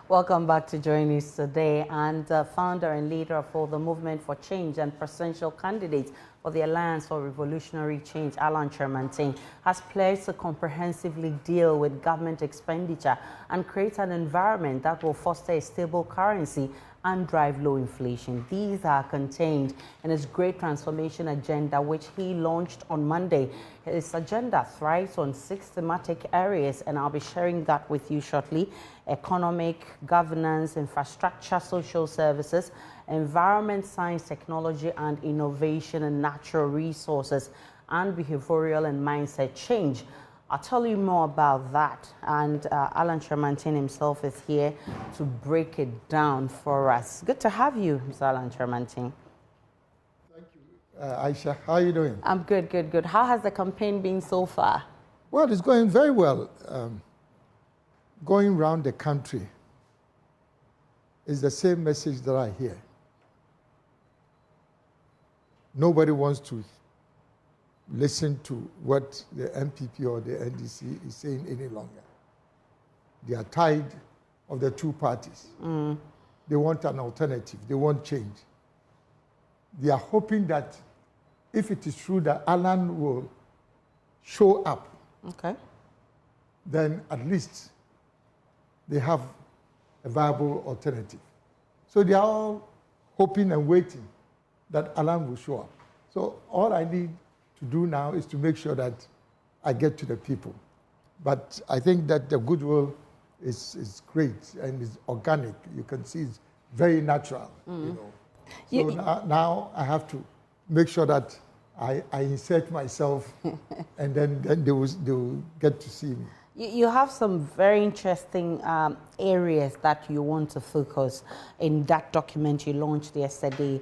Welcome back to join us today. And founder and leader of all the Movement for Change and presidential candidate for the Alliance for Revolutionary Change, Kyerematen, has pledged to comprehensively deal with government expenditure and create an environment that will foster a stable currency and drive low inflation. These are contained in his Great Transformation Agenda, which he launched on Monday. His agenda thrives on 6 thematic areas, and I'll be sharing that with you shortly: economic, governance, infrastructure, social services, environment, science, technology, and innovation, and natural resources, and behavioral and mindset change. I'll tell you more about that. And Kyerematen himself is here to break it down for us. Good to have you, Mr. Kyerematen. Thank you, Aisha. How are you doing? I'm good, good, good. How has the campaign been so far? Well, it's going very well. Going around the country is the same message that I hear. Nobody wants to listen to what the MPP or the NDC is saying any longer. They are tired of the two parties. They want an alternative. They want change. They are hoping that if it is true that Alan will show up, then at least they have a viable alternative. So they are all hoping and waiting that Alan will show up. So all I need to do now is to make sure that I get to the people. But I think that the goodwill is great and is organic. You can see it's very natural, you know. So now I have to make sure that I insert myself and then they will get to see me. You have some very interesting areas that you want to focus in that document you launched yesterday.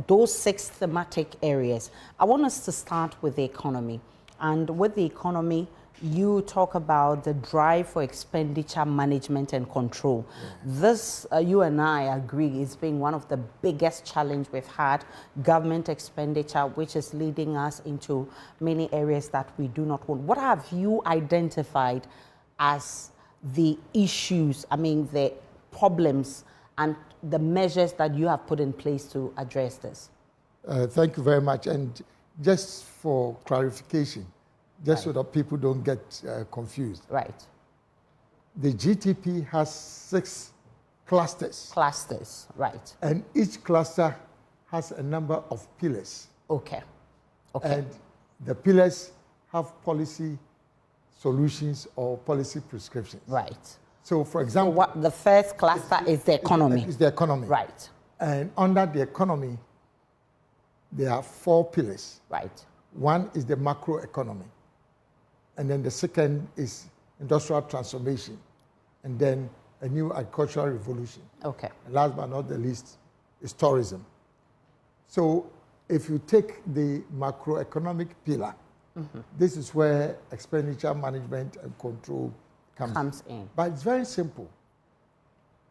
Those 6 thematic areas. I want us to start with the economy. And with the economy, you talk about the drive for expenditure management and control. This, you and I agree, is being one of the biggest challenges we've had, government expenditure, which is leading us into many areas that we do not want. What have you identified as the issues, the problems and the measures that you have put in place to address this? Thank you very much. And just for clarification, just so that people don't get confused. Right. The GTP has 6 clusters. Clusters, right. And each cluster has a number of pillars. Okay. And the pillars have policy solutions or policy prescriptions. Right. So, for example, what the first cluster is the economy. Is the economy. Right. And under the economy, there are 4 pillars. Right. One is the macroeconomy. And then the second is industrial transformation. And then a new agricultural revolution. Okay. And last but not the least is tourism. So if you take the macroeconomic pillar, this is where expenditure management and control comes in. But it's very simple.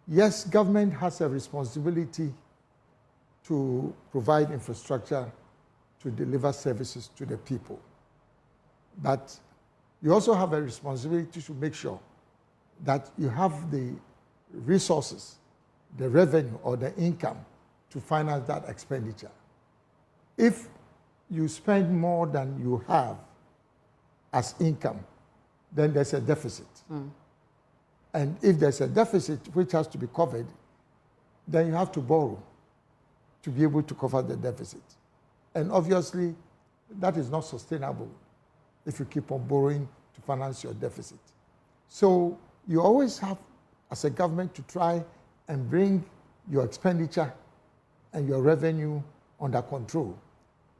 Yes, government has a responsibility to provide infrastructure to deliver services to the people. But you also have a responsibility to make sure that you have the resources, the revenue or the income to finance that expenditure. If you spend more than you have as income, then there's a deficit. And if there's a deficit which has to be covered, then you have to borrow to be able to cover the deficit. And obviously, that is not sustainable if you keep on borrowing to finance your deficit. So you always have, as a government, to try and bring your expenditure and your revenue under control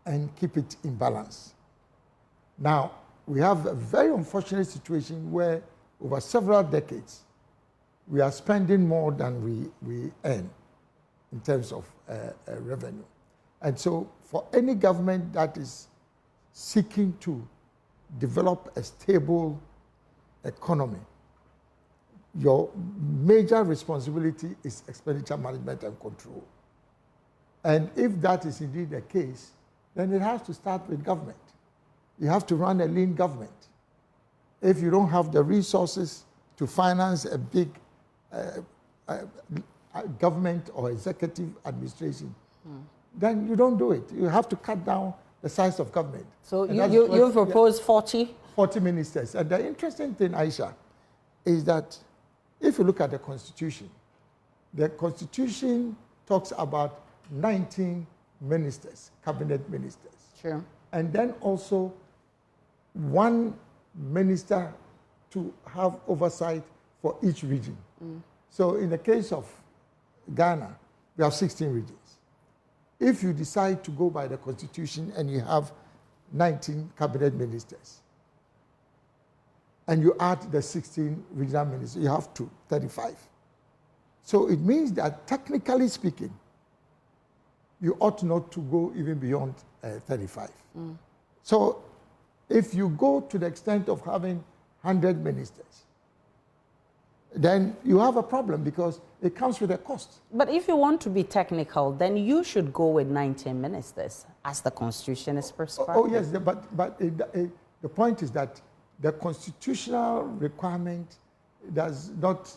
and keep it in balance. Now, we have a very unfortunate situation where over several decades, we are spending more than we earn in terms of revenue. And so for any government that is seeking to develop a stable economy, your major responsibility is expenditure management and control. And if that is indeed the case, then it has to start with government. You have to run a lean government. If you don't have the resources to finance a big government or executive administration, then you don't do it. You have to cut down the size of government. So you propose 40? 40 ministers. And the interesting thing, Aisha, is that if you look at the Constitution talks about 19 ministers, cabinet ministers. Sure. And then also one minister to have oversight for each region. So in the case of Ghana, we have 16 regions. If you decide to go by the Constitution and you have 19 cabinet ministers, and you add the 16 regional ministers, you have 35. So it means that technically speaking, you ought not to go even beyond 35. So if you go to the extent of having 100 ministers, then you have a problem because it comes with a cost. But if you want to be technical, then you should go with 19 ministers, as the Constitution is prescribed. Oh yes, but the point is that the constitutional requirement does not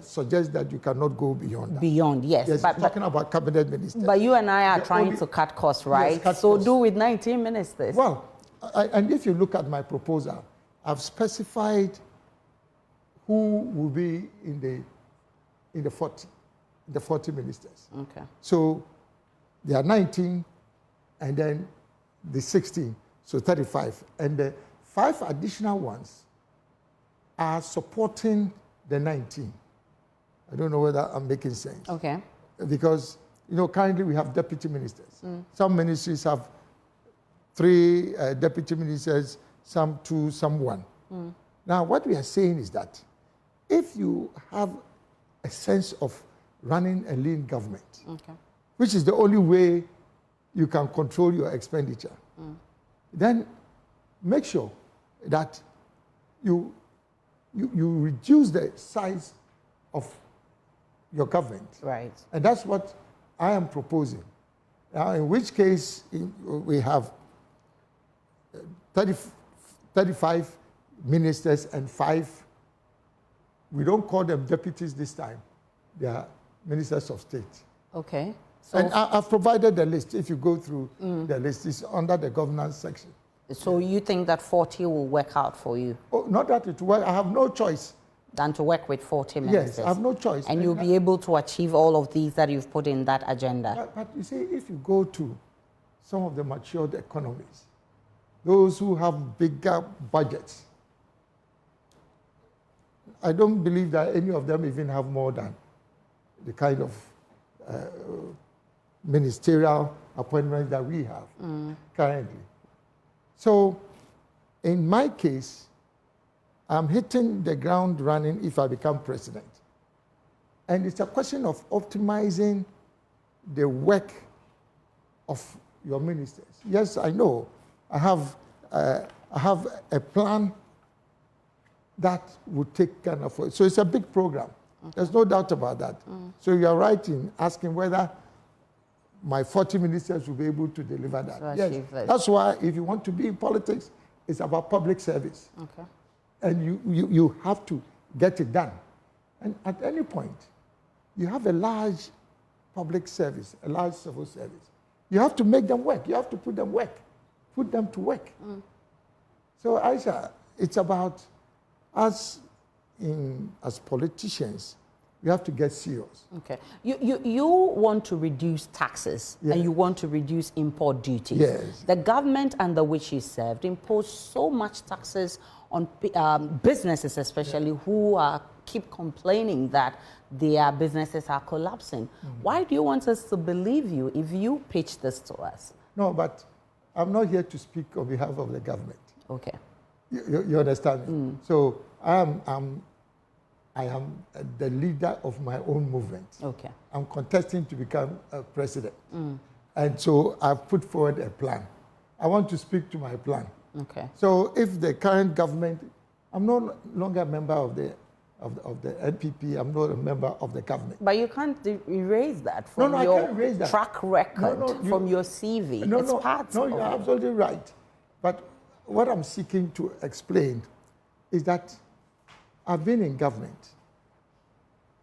suggest that you cannot go beyond that. Beyond, yes. Yes, but talking about cabinet ministers. But you and I are trying to cut costs, right? Yes, cut so costs. do with 19 ministers. Well, and if you look at my proposal, I've specified who will be in the 40 ministers. Okay. So there are 19, and then the 16, so 35, and the 5 additional ones are supporting the 19. I don't know whether I'm making sense. Okay. Because, currently we have deputy ministers. Some ministries have 3 deputy ministers, some 2, some 1. Now, what we are saying is that if you have a sense of running a lean government, which is the only way you can control your expenditure, then make sure that you reduce the size of your government. Right. And that's what I am proposing. Now, in which case we have 35 ministers and 5, we don't call them deputies this time, they are ministers of state. Okay. So And I've provided the list. If you go through the list, it's under the governance section. So you think that 40 will work out for you? Oh, not that it will. I have no choice. Than to work with 40 ministers? Yes, I have no choice. And you'll be able to achieve all of these that you've put in that agenda? But you see, if you go to some of the matured economies, those who have bigger budgets, I don't believe that any of them even have more than the kind of ministerial appointments that we have currently. So in my case, I'm hitting the ground running if I become president. And it's a question of optimizing the work of your ministers. Yes, I know. I have a plan that would take kind of, so it's a big program. There's no doubt about that. So you are right in asking whether my 40 ministers will be able to deliver that. To yes, achieve that. that's why if you want to be in politics, it's about public service. Okay. And you have to get it done. And at any point, you have a large public service, a large civil service. You have to make them work. You have to put them to work. So Aisha, it's about us as politicians, we have to get serious. Okay. You want to reduce taxes and you want to reduce import duties. Yes. The government under which you served imposed so much taxes on businesses, especially who keep complaining that their businesses are collapsing. Why do you want us to believe you if you pitch this to us? No, but I'm not here to speak on behalf of the government. Okay. You understand me? So I am the leader of my own movement. Okay. I'm contesting to become a president. And so I've put forward a plan. I want to speak to my plan. Okay. So if the current government, I'm no longer a member of the NPP, I'm not a member of the government. But you can't erase that from I your can't erase that. track record, from your CV. It's part of you're it. absolutely right. But what I'm seeking to explain is that I've been in government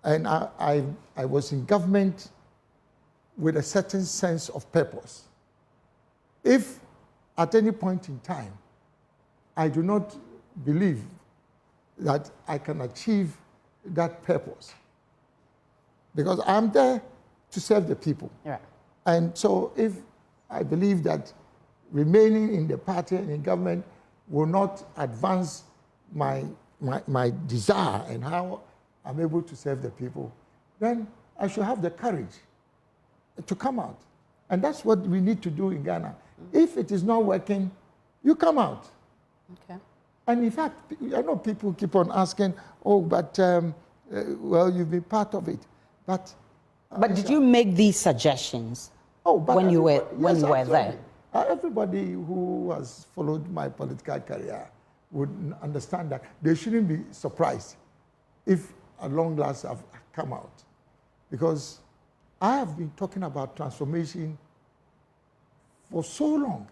And I was in government with a certain sense of purpose. If at any point in time I do not believe that I can achieve that purpose, because I'm there to serve the people. Yeah. And so if I believe that remaining in the party and in government will not advance my desire and how I'm able to serve the people, then I should have the courage to come out. And that's what we need to do in Ghana. If it is not working, you come out. Okay. And in fact, I know people keep on asking, oh, but, well, you've been part of it. But did you make these suggestions when you were there? Everybody who has followed my political career would understand that they shouldn't be surprised if at long last I've come out. Because I have been talking about transformation for so long.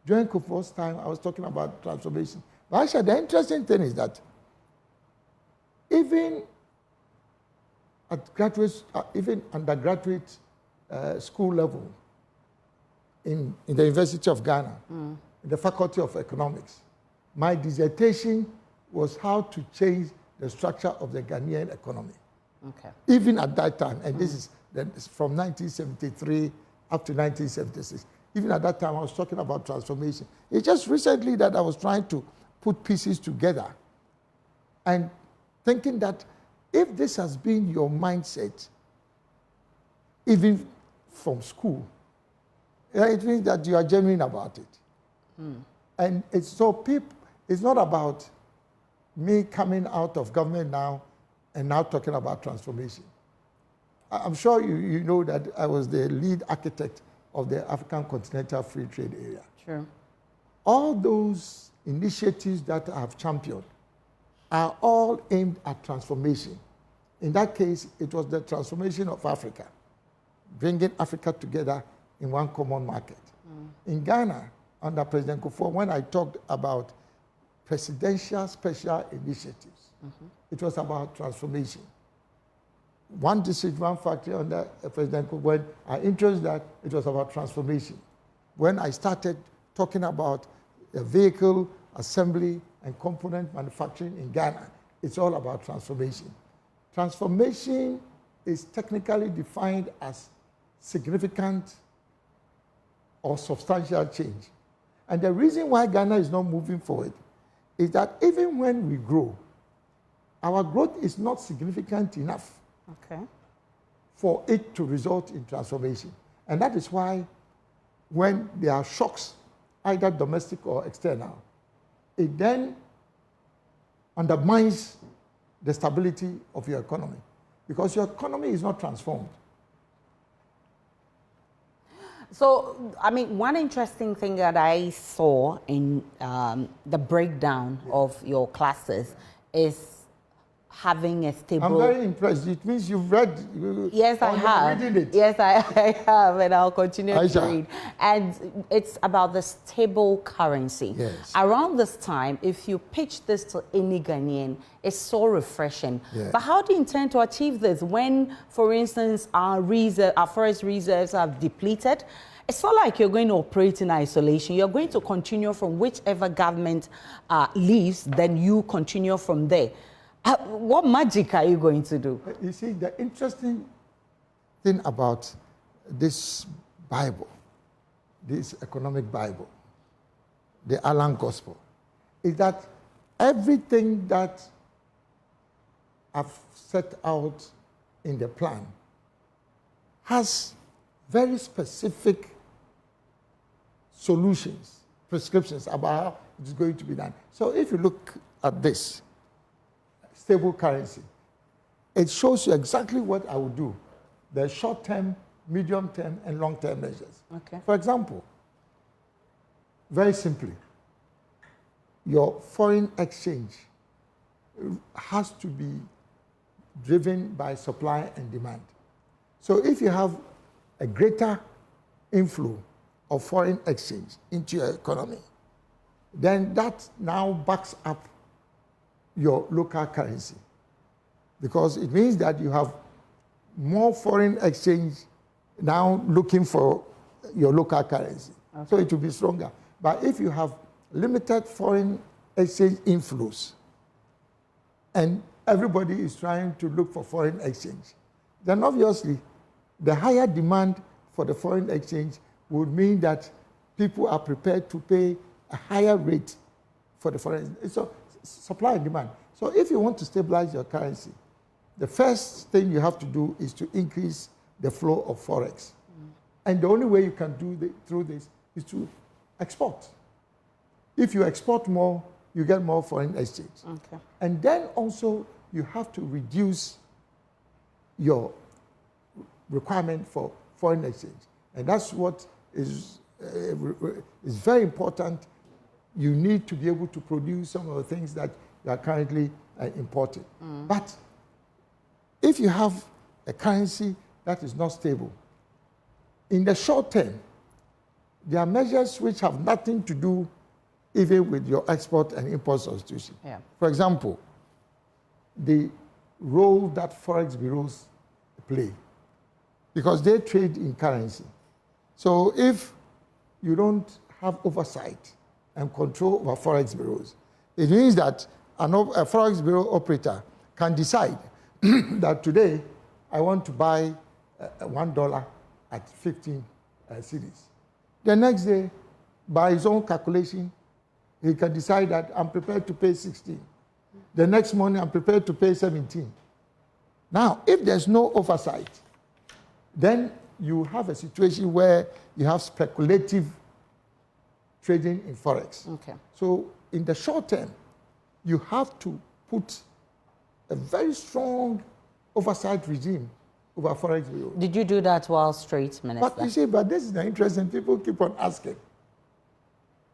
During Kufuor's time, I was talking about transformation. But actually, the interesting thing is that even at graduate, even undergraduate school level, in the University of Ghana, in the Faculty of Economics, my dissertation was how to change the structure of the Ghanaian economy. Okay. Even at that time, and this is from 1973 up to 1976. Even at that time, I was talking about transformation. It's just recently that I was trying to put pieces together and thinking that if this has been your mindset, even from school, it means that you are genuine about it. And it's not about me coming out of government now and now talking about transformation. I'm sure you know that I was the lead architect of the African Continental Free Trade Area. Sure. All those initiatives that I have championed are all aimed at transformation. In that case, it was the transformation of Africa, bringing Africa together in one common market. In Ghana, under President Kufuor, when I talked about presidential special initiatives, it was about transformation. One district, one factory under President Kufuor, when I introduced that, it was about transformation. When I started talking about vehicle assembly and component manufacturing in Ghana, it's all about transformation. Transformation is technically defined as significant or substantial change. And the reason why Ghana is not moving forward is that even when we grow, our growth is not significant enough for it to result in transformation. And that is why when there are shocks, either domestic or external, it then undermines the stability of your economy, because your economy is not transformed. So, I mean, one interesting thing that I saw in the breakdown of your classes is having a stable... I'm very impressed. It means you've read... Yes, I have. Reading it. Yes, I have, and I'll continue to read. And it's about the stable currency. Yes. Around this time, if you pitch this to any Ghanaian, it's so refreshing. Yes. But how do you intend to achieve this when, for instance, our forest reserves have depleted? It's not like you're going to operate in isolation. You're going to continue from whichever government leaves, then you continue from there. What magic are you going to do? You see, the interesting thing about this Bible, this economic Bible, the Allen Gospel, is that everything that I've set out in the plan has very specific solutions, prescriptions about how it's going to be done. So if you look at this, stable currency, it shows you exactly what I would do. The short-term, medium-term, and long-term measures. Okay. For example, very simply, your foreign exchange has to be driven by supply and demand. So if you have a greater inflow of foreign exchange into your economy, then that now backs up your local currency. because it means that you have more foreign exchange now looking for your local currency. Okay. So it will be stronger. But if you have limited foreign exchange inflows and everybody is trying to look for foreign exchange, then obviously the higher demand for the foreign exchange would mean that people are prepared to pay a higher rate for the foreign. So supply and demand. So if you want to stabilize your currency, the first thing you have to do is to increase the flow of forex. And the only way you can do through this is to export. If you export more, you get more foreign exchange. Okay. And then also you have to reduce your requirement for foreign exchange. And that's what is very important. You need to be able to produce some of the things that you are currently importing. But if you have a currency that is not stable, in the short term, there are measures which have nothing to do even with your export and import substitution. Yeah. For example, the role that forex bureaus play, because they trade in currency. So if you don't have oversight and control over forex bureaus, it means that a forex bureau operator can decide that today I want to buy $1 at 15 cedis. The next day, by his own calculation, he can decide that I'm prepared to pay 16. The next morning, I'm prepared to pay 17. Now, if there's no oversight, then you have a situation where you have speculative trading in forex. Okay. So in the short term, you have to put a very strong oversight regime over forex bureau. Did you do that while Trade Minister? But you see, but this is the interesting. People keep on asking.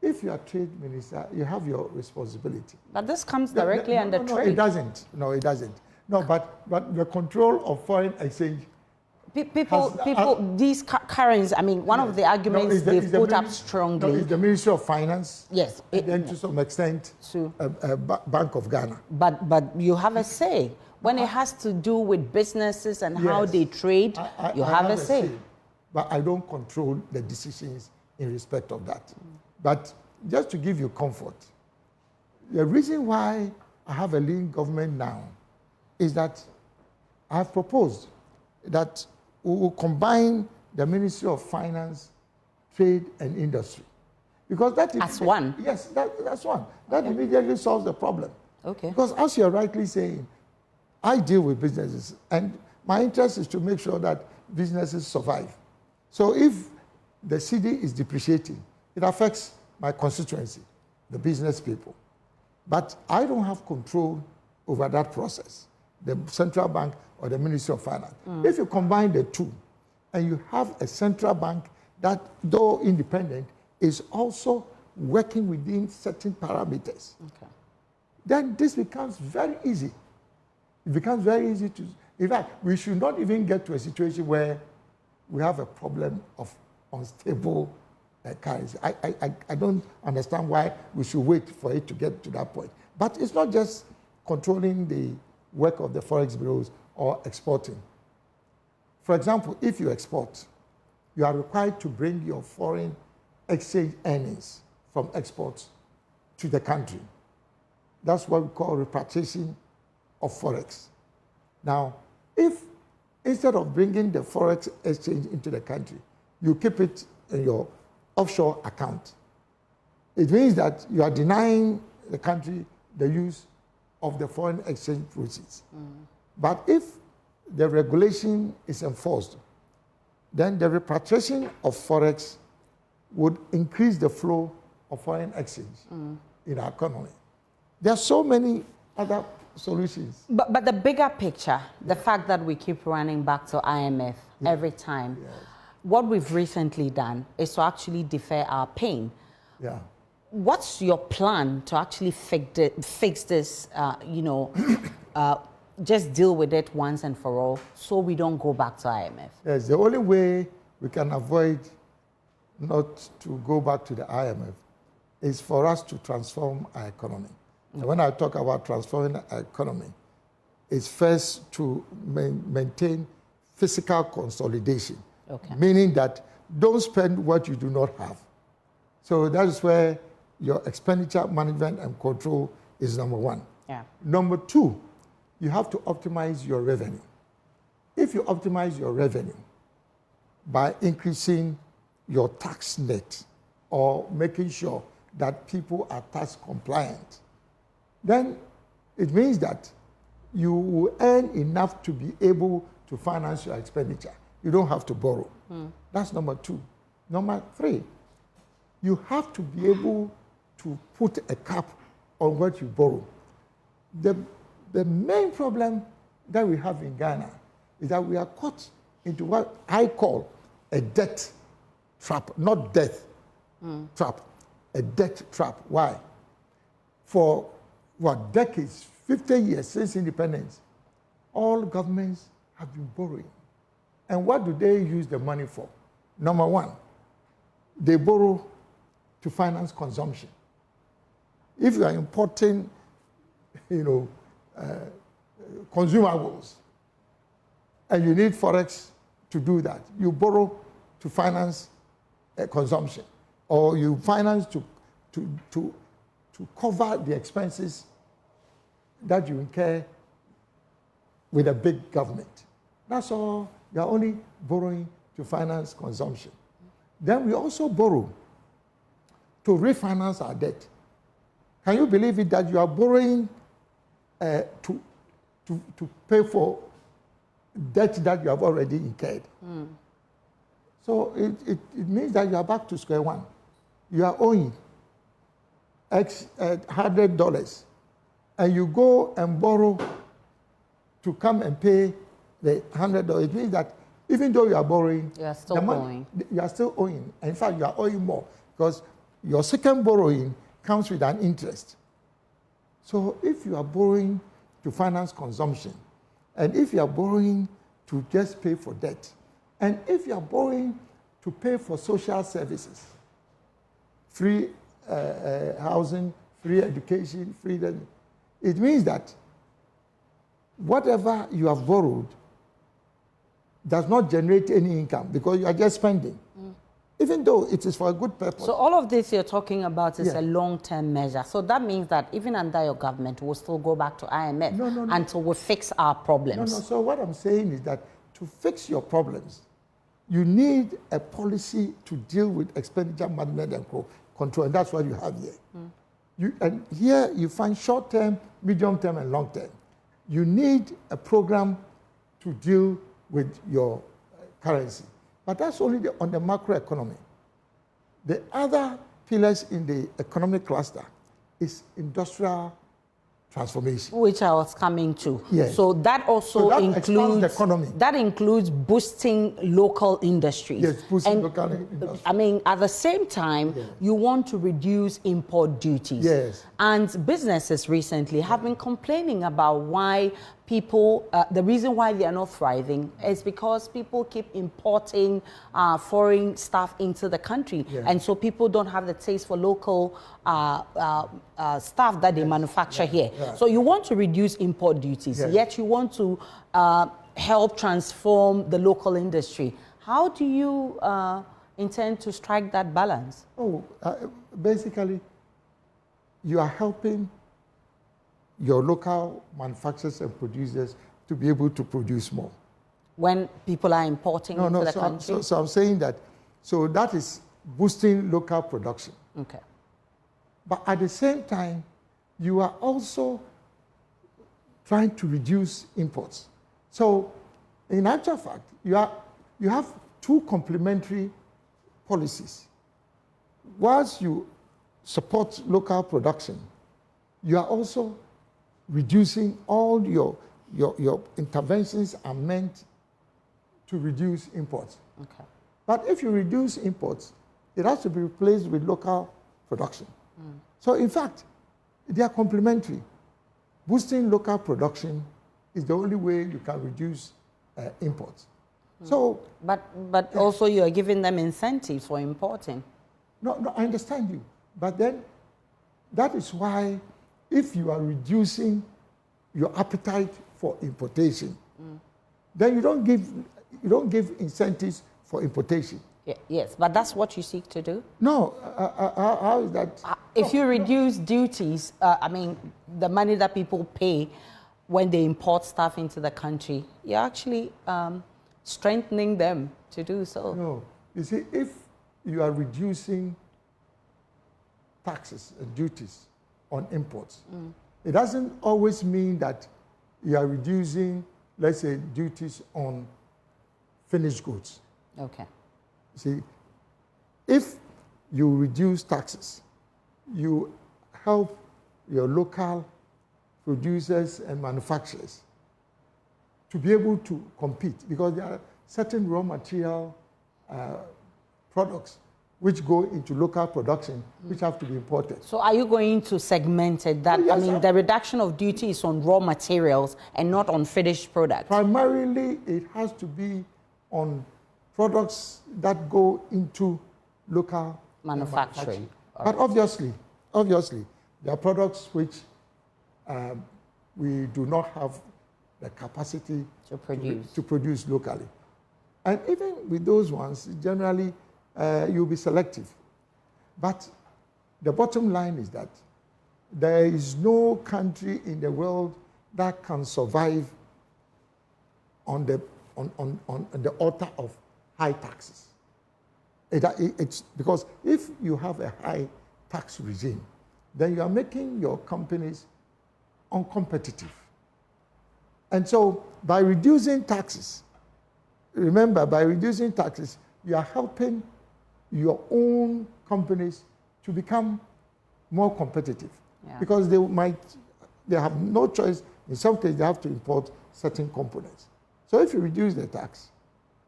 If you are Trade Minister, you have your responsibility. But this comes directly under trade. No, it doesn't. No, it doesn't. No, but the control of foreign exchange. These currencies, I mean, one of the arguments they've put up strongly. Is the Ministry of Finance. Yes. And then to some extent, Bank of Ghana. But you have a say. When it has to do with businesses and how they trade, you have a say. But I don't control the decisions in respect of that. But just to give you comfort, the reason why I have a lean government now is that I have proposed that we will combine the Ministry of Finance, Trade and Industry. Because that is... As one? Yes, that's one. That immediately solves the problem. Okay. Because as you're rightly saying, I deal with businesses, and my interest is to make sure that businesses survive. So if the cedi is depreciating, it affects my constituency, the business people. But I don't have control over that process, the central bank or the Ministry of Finance. If you combine the two, and you have a central bank that, though independent, is also working within certain parameters, then this becomes very easy. It becomes very easy to... In fact, we should not even get to a situation where we have a problem of unstable currency. I don't understand why we should wait for it to get to that point. But it's not just controlling the work of the forex bureaus or exporting. For example, if you export, you are required to bring your foreign exchange earnings from exports to the country. That's what we call repatriation of forex. Now, if instead of bringing the forex exchange into the country, you keep it in your offshore account, it means that you are denying the country the use of the foreign exchange proceeds. But if the regulation is enforced, then the repatriation of forex would increase the flow of foreign exchange in our economy. There are so many other solutions. But the bigger picture, the fact that we keep running back to IMF every time, what we've recently done is to actually defer our pain. What's your plan to actually fix this, just deal with it once and for all so we don't go back to IMF? Yes, the only way we can avoid not to go back to the IMF is for us to transform our economy. And when I talk about transforming our economy, is first to maintain fiscal consolidation, Okay. meaning that don't spend what you do not have. So that is where your expenditure management and control is number one. Yeah. Number two, you have to optimize your revenue. If you optimize your revenue by increasing your tax net or making sure that people are tax compliant, then it means that you will earn enough to be able to finance your expenditure. You don't have to borrow. That's number two. Number three, you have to be able to put a cap on what you borrow. The main problem that we have in Ghana is that we are caught into what I call a debt trap, not death trap, a debt trap. Why? For what, decades, 50 years since independence, all governments have been borrowing. And what do they use the money for? Number one, they borrow to finance consumption. If you are importing, consumables, and you need forex to do that, you borrow to finance consumption, or you finance to cover the expenses that you incur with a big government. That's all. You are only borrowing to finance consumption. Then we also borrow to refinance our debt. Can you believe it that you are borrowing to pay for debt that you have already incurred? So it means that you are back to square one. You are owing X $100, and you go and borrow to come and pay the $100. It means that even though you are borrowing, you are still owing. You are still owing. In fact, you are owing more because your second borrowing comes with an interest. So if you are borrowing to finance consumption, and if you are borrowing to just pay for debt, and if you are borrowing to pay for social services, free housing, free education, it means that whatever you have borrowed does not generate any income because you are just spending, even though it is for a good purpose. So all of this you're talking about is a long-term measure. So that means that even under your government, we'll still go back to IMF until we fix our problems. So what I'm saying is that to fix your problems, you need a policy to deal with expenditure management and control, and that's what you have here. And here you find short-term, medium-term, and long-term. You need a program to deal with your currency. But that's only on the macroeconomy. The other pillars in the economic cluster is industrial transformation, which I was coming to. Yes. So that also includes the economy. That includes boosting local industries. Yes, boosting local industries. I mean, at the same time, you want to reduce import duties. Yes. And businesses recently have been complaining about why people, the reason why they are not thriving is because people keep importing foreign stuff into the country. And so people don't have the taste for local stuff that they manufacture here. So you want to reduce import duties, yet you want to help transform the local industry. How do you intend to strike that balance? Basically, you are helping your local manufacturers and producers to be able to produce more. When people are importing into the country? So I'm saying that, so that is boosting local production. Okay. But at the same time, you are also trying to reduce imports. So in actual fact, you have two complementary policies. Whilst you support local production, you are also reducing all your interventions are meant to reduce imports. Okay. But if you reduce imports, it has to be replaced with local production. So in fact, they are complementary. Boosting local production is the only way you can reduce imports. So, but also you are giving them incentives for importing. No, I understand you. But then that is why if you are reducing your appetite for importation, then you don't give incentives for importation. Yes, but that's what you seek to do? No, how is that? If you reduce duties, I mean, the money that people pay when they import stuff into the country, you're actually strengthening them to do so. No. You see, if you are reducing taxes and duties on imports, it doesn't always mean that you are reducing, let's say, duties on finished goods. Okay. See, if you reduce taxes, you help your local producers and manufacturers to be able to compete, because there are certain raw material products which go into local production, which have to be imported. So are you going to segment it? That, Yes, I mean, the reduction of duty is on raw materials and not on finished products? Primarily, it has to be on products that go into local Manufacturing. But obviously, there are products which we do not have the capacity To produce. to produce locally. And even with those ones, generally, you'll be selective. But the bottom line is that there is no country in the world that can survive on the altar of high taxes. It's because if you have a high tax regime, then you are making your companies uncompetitive. And so by reducing taxes, remember, by reducing taxes, you are helping your own companies to become more competitive. Yeah. Because they have no choice. In some cases, they have to import certain components. So if you reduce the tax,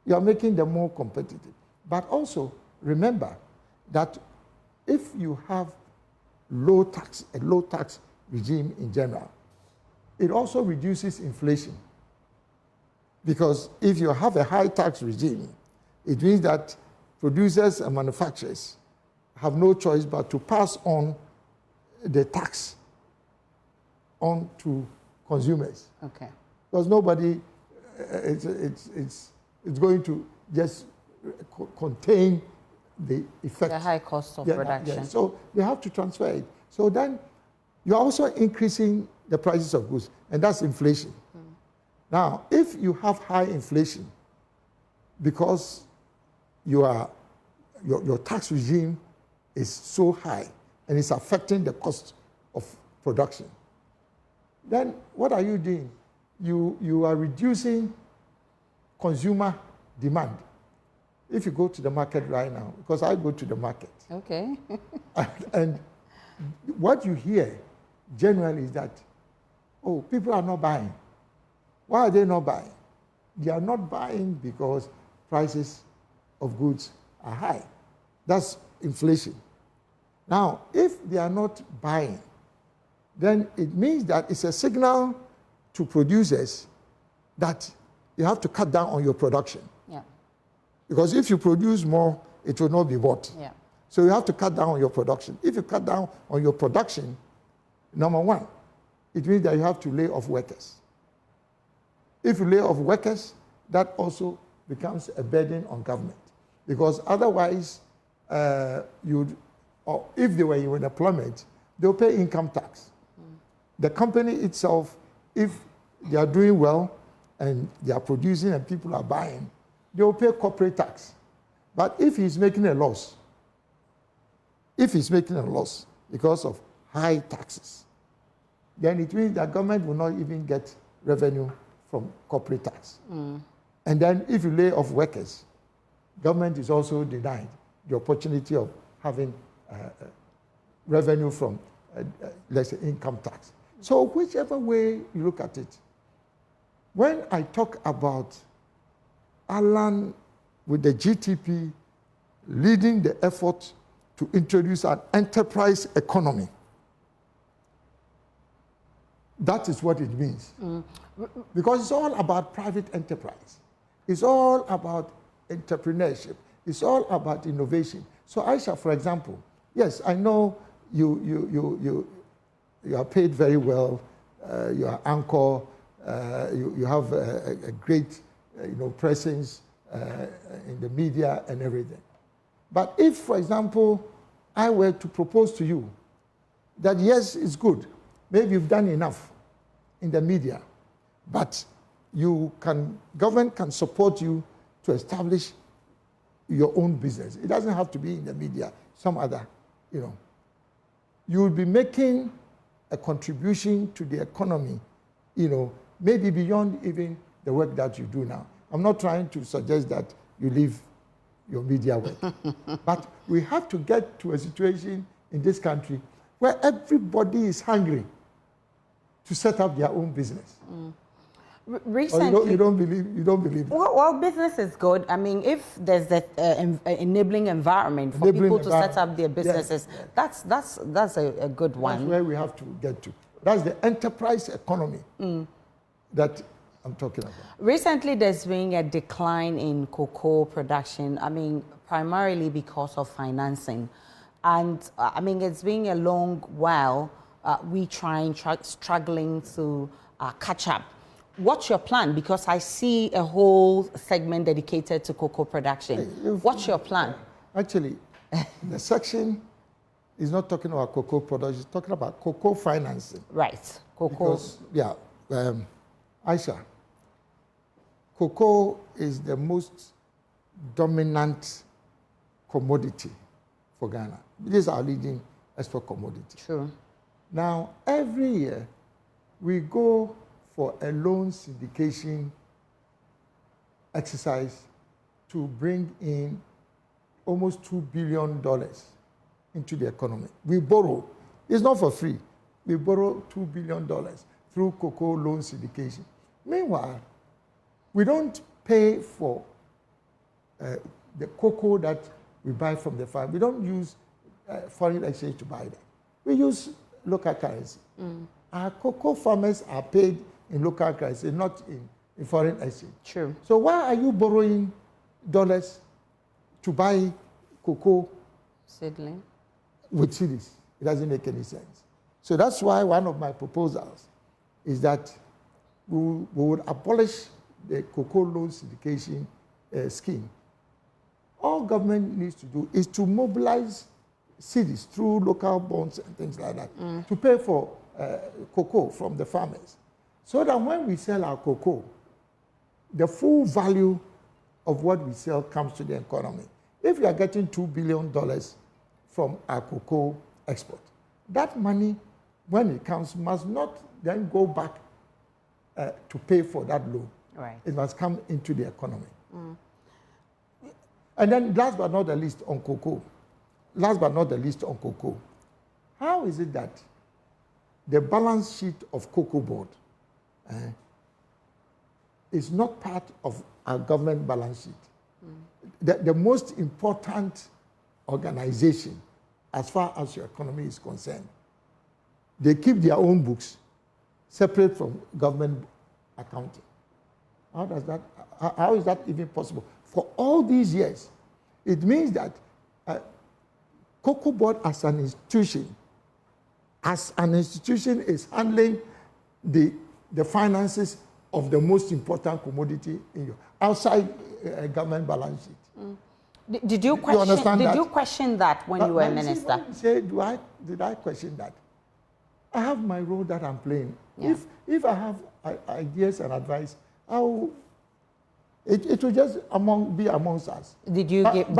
you are making them more competitive. But also, remember that if you have a low tax regime in general, it also reduces inflation. Because if you have a high tax regime, it means that producers and manufacturers have no choice but to pass on the tax on to consumers. Okay. Because nobody, it's going to just contain the effect. The high cost of production. Yeah. So they have to transfer it. So then you're also increasing the prices of goods, and that's inflation. Now, if you have high inflation because your tax regime is so high and it's affecting the cost of production, then what are you doing? You are reducing consumer demand. If you go to the market right now, because I go to the market. Okay. and what you hear generally is that, oh, people are not buying. Why are they not buying? They are not buying because prices of goods are high. That's inflation. Now, if they are not buying, then it means that it's a signal to producers that you have to cut down on your production. Yeah. Because if you produce more, it will not be bought. Yeah. So you have to cut down on your production. If you cut down on your production, number one, it means that you have to lay off workers. If you lay off workers, that also becomes a burden on government. Because otherwise, or if they were in employment, they'll pay income tax. The company itself, if they are doing well and they are producing and people are buying, they'll pay corporate tax. But if he's making a loss, because of high taxes, then it means that government will not even get revenue from corporate tax. And then if you lay off workers, government is also denied the opportunity of having revenue from, let's say, income tax. So whichever way you look at it, when I talk about Alan with the GTP leading the effort to introduce an enterprise economy, that is what it means. Because it's all about private enterprise. It's all about entrepreneurship. It's all about innovation. So Aisha, for example, yes, I know you are paid very well your anchor, you have a great presence in the media and everything. But if, for example, I were to propose to you that yes, it's good, maybe you've done enough in the media, but government can support you to establish your own business. It doesn't have to be in the media, some other, You will be making a contribution to the economy, maybe beyond even the work that you do now. I'm not trying to suggest that you leave your media work. But we have to get to a situation in this country where everybody is hungry to set up their own business. Recently, you don't believe that. Well, business is good. I mean, if there's that enabling environment for people to set up their businesses, yes. That's a good one. That's where we have to get to. That's the enterprise economy that I'm talking about. Recently, there's been a decline in cocoa production. I mean, primarily because of financing. And I mean, it's been a long while struggling to catch up. What's your plan? Because I see a whole segment dedicated to cocoa production. What's your plan? Actually, the section is not talking about cocoa production, it's talking about cocoa financing. Right, cocoa. Because, Aisha, cocoa is the most dominant commodity for Ghana. It is our leading export commodity. True. Now, every year, we go for a loan syndication exercise to bring in almost $2 billion into the economy. We borrow. It's not for free. We borrow $2 billion through cocoa loan syndication. Meanwhile, we don't pay for the cocoa that we buy from the farm. We don't use foreign exchange to buy that. We use local currency. Our cocoa farmers are paid in local currency, not in foreign exchange. True. So why are you borrowing dollars to buy cocoa seedling with cedis? It doesn't make any sense. So that's why one of my proposals is that we would abolish the cocoa loan syndication scheme. All government needs to do is to mobilize cedis through local bonds and things like that to pay for cocoa from the farmers, so that when we sell our cocoa, the full value of what we sell comes to the economy. If we are getting $2 billion from our cocoa export, that money, when it comes, must not then go back to pay for that loan. Right. It must come into the economy. And then last but not the least on cocoa, how is it that the balance sheet of Cocoa Board is not part of our government balance sheet? The most important organization as far as your economy is concerned, they keep their own books separate from government accounting. How is that even possible? For all these years, it means that Cocoa Board as an institution is handling the finances of the most important commodity in your outside government balance sheet. Did you question that when you were a minister? Did I question that? I have my role that I'm playing. Yeah. If I have ideas and advice, it will just be amongst us. Did you make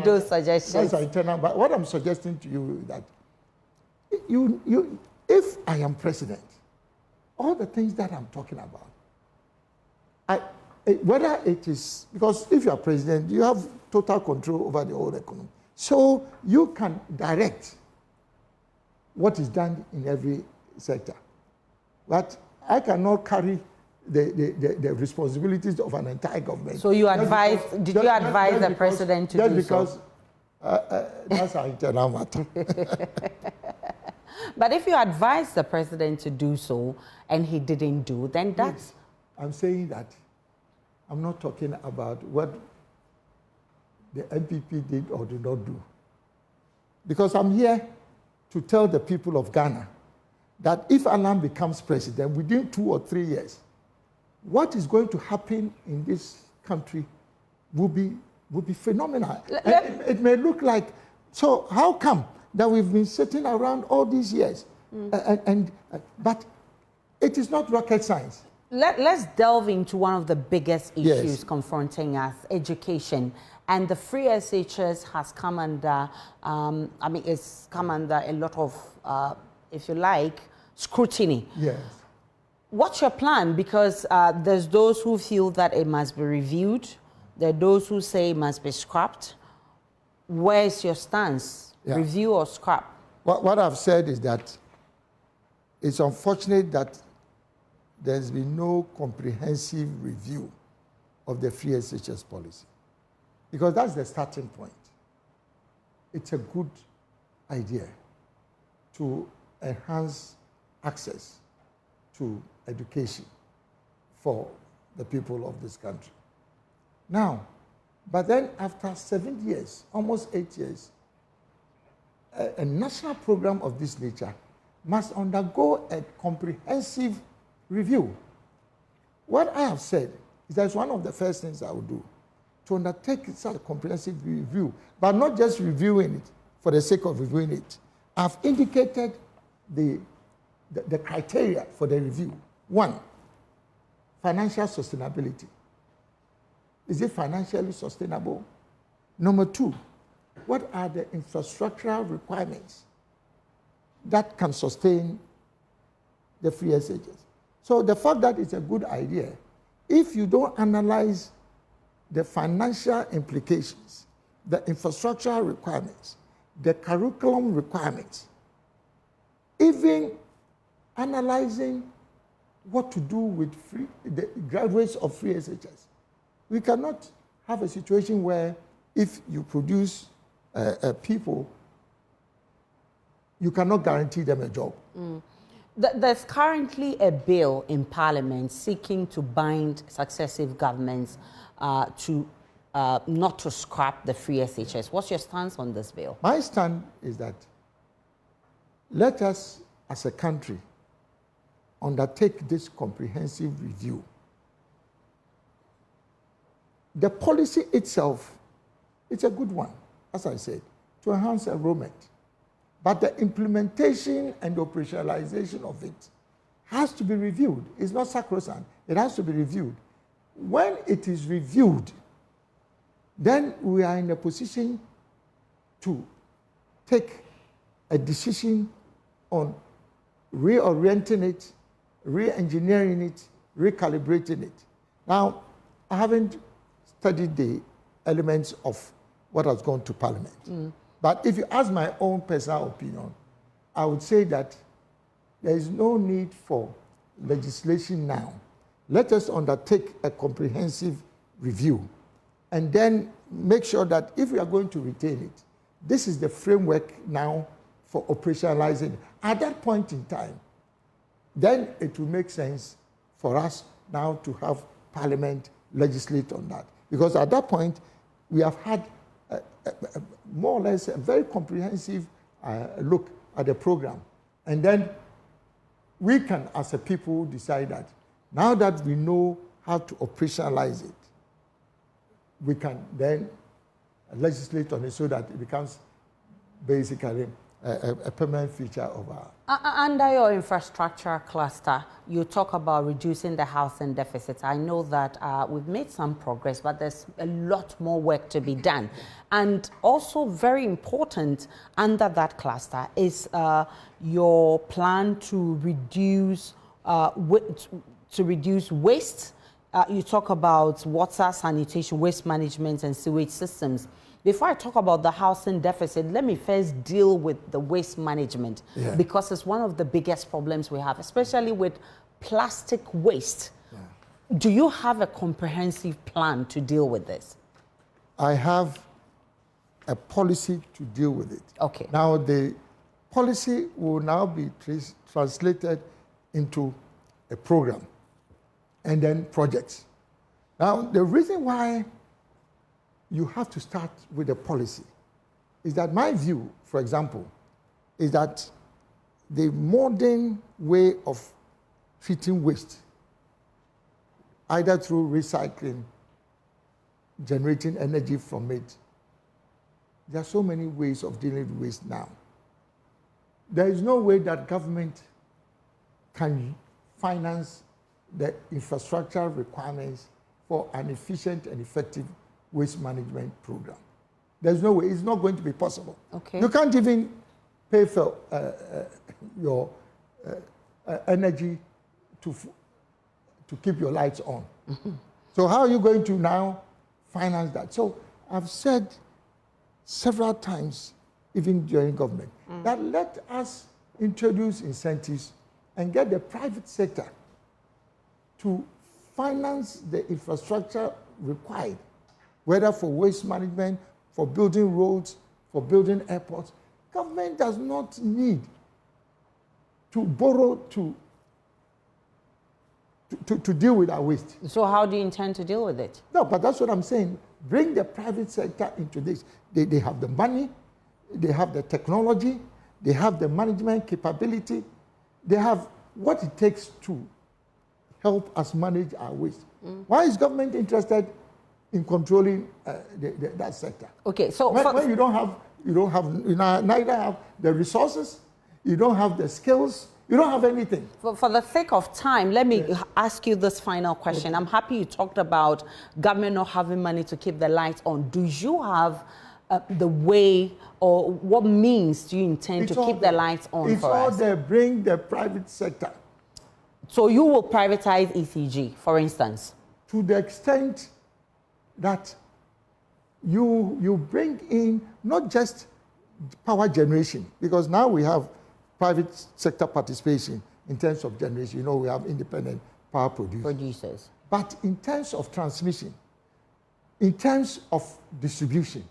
those suggestions? That's internal. But what I'm suggesting to you is that if I am president, all the things that I'm talking about, whether it is, because if you are president, you have total control over the whole economy. So you can direct what is done in every sector. But I cannot carry the responsibilities of an entire government. So you advised, did you advise the president to do so? Just because that's our internal matter. But if you advised the president to do so and he didn't do, then that's... Yes, I'm saying that I'm not talking about what the MPP did or did not do. Because I'm here to tell the people of Ghana that if Alan becomes president within 2 or 3 years, what is going to happen in this country will be phenomenal. It may look like, so how come that we've been sitting around all these years? But it is not rocket science. Let's delve into one of the biggest issues Yes. confronting us, education. And the free SHS has come under, it's come under a lot of, if you like, scrutiny. Yes. What's your plan? Because there's those who feel that it must be reviewed. There are those who say it must be scrapped. Where's your stance? Yeah. Review or scrap? What I've said is that it's unfortunate that there's been no comprehensive review of the free SHS policy, because that's the starting point. It's a good idea to enhance access to education for the people of this country. Now, but then after 7 years, almost 8 years, a national program of this nature must undergo a comprehensive review. What I have said is that it's one of the first things I will do, to undertake such a comprehensive review, but not just reviewing it for the sake of reviewing it. I've indicated the criteria for the review. 1, financial sustainability. Is it financially sustainable? Number 2, what are the infrastructural requirements that can sustain the free SHS? So the fact that it's a good idea, if you don't analyze the financial implications, the infrastructural requirements, the curriculum requirements, even analyzing what to do with the graduates of free SHS, we cannot have a situation where if you produce people, you cannot guarantee them a job. There's currently a bill in Parliament seeking to bind successive governments to not to scrap the free SHS. What's your stance on this bill? My stand is that let us, as a country, undertake this comprehensive review. The policy itself, it's a good one, as I said, to enhance enrollment. But the implementation and operationalization of it has to be reviewed. It's not sacrosanct. It has to be reviewed. When it is reviewed, then we are in a position to take a decision on reorienting it, re-engineering it, recalibrating it. Now, I haven't studied the elements of what has gone to Parliament. But if you ask my own personal opinion, I would say that there is no need for legislation now. Let us undertake a comprehensive review and then make sure that if we are going to retain it, this is the framework now for operationalizing. At that point in time, then it will make sense for us now to have Parliament legislate on that. Because at that point, we have had more or less a very comprehensive look at the program. And then we can, as a people, decide that now that we know how to operationalize it, we can then legislate on it so that it becomes basically a permanent feature of our... Under your infrastructure cluster, you talk about reducing the housing deficit. I know that we've made some progress, but there's a lot more work to be done. And also very important under that cluster is your plan to reduce waste. You talk about water, sanitation, waste management, and sewage systems. Before I talk about the housing deficit, let me first deal with the waste management, because it's one of the biggest problems we have, especially with plastic waste. Do you have a comprehensive plan to deal with this? I have a policy to deal with it. Okay. Now, the policy will now be translated into a program and then projects. Now, the reason why you have to start with a policy is that my view, for example, is that the modern way of treating waste, either through recycling, generating energy from it, there are so many ways of dealing with waste now. There is no way that government can finance the infrastructure requirements for an efficient and effective waste management program. There's no way. It's not going to be possible. Okay. You can't even pay for your energy to keep your lights on. Mm-hmm. So how are you going to now finance that? So I've said several times, even during government, that let us introduce incentives and get the private sector to finance the infrastructure required, whether for waste management, for building roads, for building airports. Government does not need to borrow to deal with our waste. So how do you intend to deal with it? No, but that's what I'm saying. Bring the private sector into this. They have the money, they have the technology, they have the management capability, they have what it takes to help us manage our waste. Why is government interested in controlling that sector? Okay, so when you neither have the resources, you don't have the skills, you don't have anything. For the sake of time, let me ask you this final question. Okay. I'm happy you talked about government not having money to keep the lights on. Do you have the way, or what means do you intend to keep the lights on for us? It's all there. Bring the private sector. So you will privatize ECG, for instance? To the extent that you bring in not just power generation, because now we have private sector participation in terms of generation. You know, we have independent power producers. But in terms of transmission, in terms of distribution,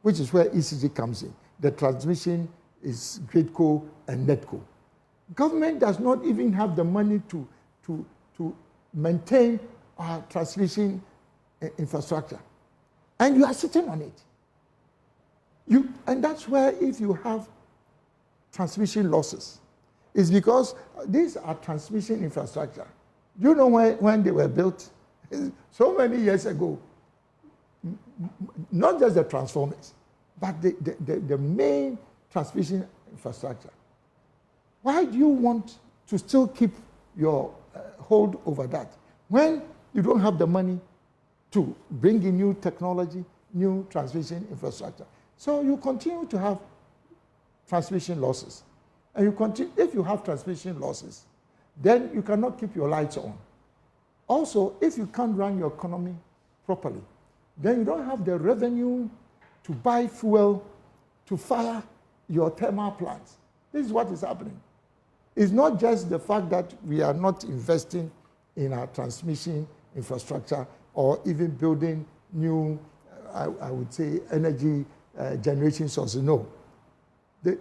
which is where ECG comes in, the transmission is GridCo and NetCo. Government does not even have the money to maintain our transmission infrastructure. And you are sitting on it. And that's where, if you have transmission losses, it's because these are transmission infrastructure. Do you know when they were built? So many years ago. Not just the transformers, but the main transmission infrastructure. Why do you want to still keep your hold over that when you don't have the money to bring in new technology, new transmission infrastructure? So you continue to have transmission losses. And if you have transmission losses, then you cannot keep your lights on. Also, if you can't run your economy properly, then you don't have the revenue to buy fuel to fire your thermal plants. This is what is happening. It's not just the fact that we are not investing in our transmission infrastructure or even building new, I would say, energy generation sources. No.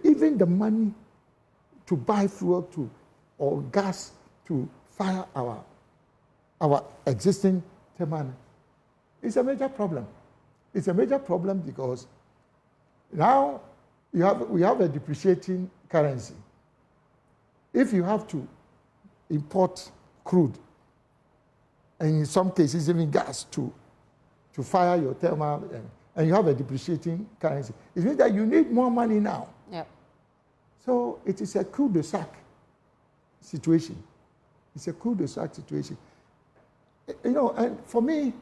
Even the money to buy fuel or gas to fire our existing thermal is a major problem. It's a major problem because now we have a depreciating currency. If you have to import crude, and in some cases even gas to fire your thermal, and you have a depreciating currency, it means that you need more money now. Yep. So it is a cul-de-sac situation. It's a cul-de-sac situation. You know, and for me,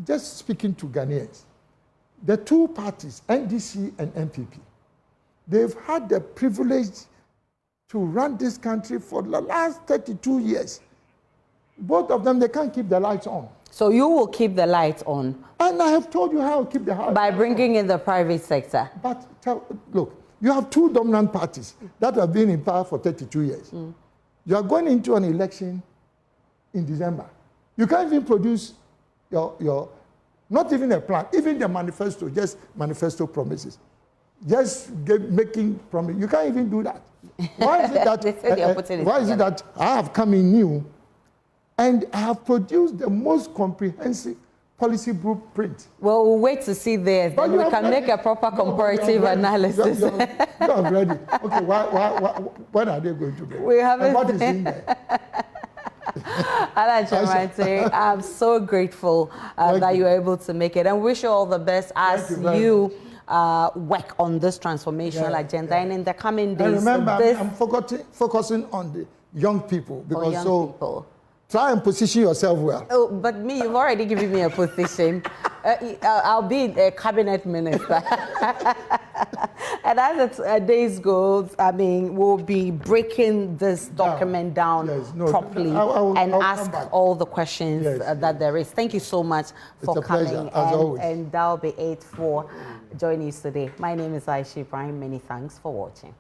just speaking to Ghanaians, the two parties, NDC and NPP, they've had the privilege to run this country for the last 32 years. Both of them, they can't keep the lights on. So you will keep the lights on? And I have told you how to keep the lights on. By bringing in the private sector. But look, you have two dominant parties that have been in power for 32 years. You are going into an election in December. You can't even produce your not even a plan, even the manifesto, just manifesto promises. Just making promises. You can't even do that. Why is it that I have come in new and I have produced the most comprehensive policy blueprint. Well, we'll wait to see there. But Then we can make a proper comparative analysis. You have read it. Okay, when are they going to be? We haven't. And what is in there? Alan Kyerematen, I'm so grateful that you were able to make it, and wish you all the best as you work on this transformational agenda. And in the coming days, and remember, I'm focusing on the young people, because people. Try and position yourself well. Oh, but me, you've already given me a position. I'll be a cabinet minister. And as the days go, I mean, we'll be breaking this document down properly and ask all the questions that there is. Thank you so much for coming. Pleasure, as always. And that'll be it for joining us today. My name is Aisha Ibrahim. Many thanks for watching.